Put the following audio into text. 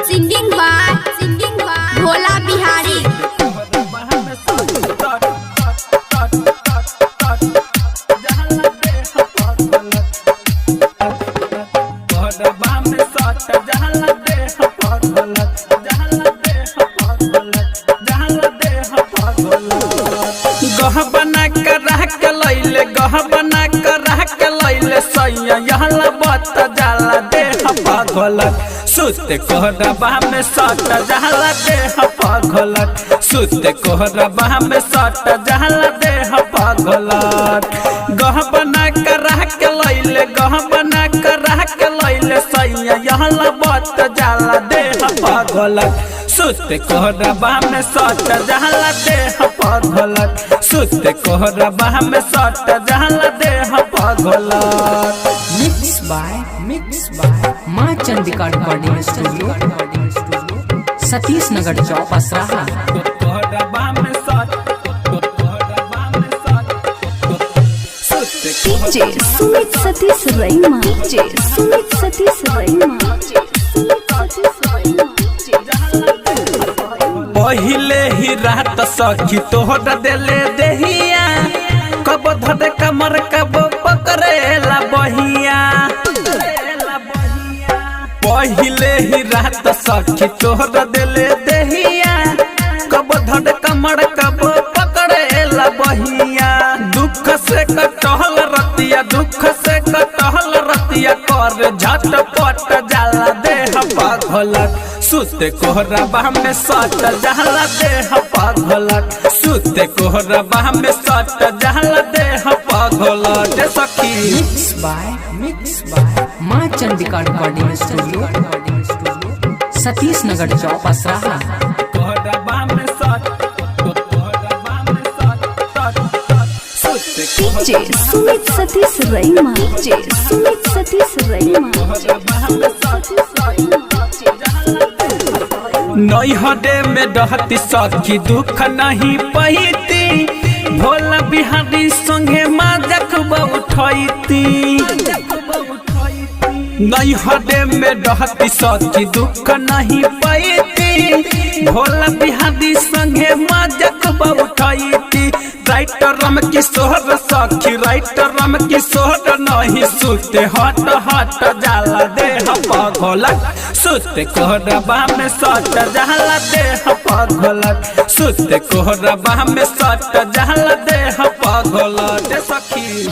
Singing by Bhola Bihari. गह बना कर रह के लैले गह बना कर रह के लैले सैया यहला बत जाला देह पागलक सुते कोहरबा में सट जाला देह पागलक सुते कोहरबा में सट जाला देह पागलक गह बना कर रह के लैले गह बना कर रह के लैले सैया यहला बत जाला देह पागलक सुते कोहरबा में सट जाला देह पागलक सुते कोहरबा में सट जाला देह पागलक। मिक्स बाय माँ चंदिका रिकॉर्डिंग स्टूडियो सतीश नगर चौक असराहा। डीजे सुमित सतीश रईमा। डीजे सुमित सतीश रईमा। पहिले ही रात सखी तोहर देले देहिया कब धर कमर कब पकड़ेला बहिया पहिले ही रात सखी तोहर देले देहिया कब धर कमर कब पकड़ेला बहिया दुख से कटहल रतिया दुख से कटहल रतिया कर झटपट जाला देह पागलक सुते कोहरबा में सट जाला देह पागलक सुते कोहरबा में सट जाला देह पागलक सखी। मिक्स बाय माँ चंदिका रिकॉर्डिंग स्टूडियो सतीश नगर चौक असराहा। डीजे सुमित सतीश रईमा। डीजे सुमित सतीश रईमा। नैहरे में रहती सखी दुख नहीं पहीती भोला बिहारी संगे माजक उठती नैहरे में रहती सखी दुख नहीं पहीती भोला बिहारी संगे माजक उठती राइटर रम किशोर सखी राइटर रम किशोर नहीं सुते हट हट जाला देह पागलक सुते कोहरबा में सट जाला देह पागलक सुते कोहरबा में सट जाला देह पागलक सखी।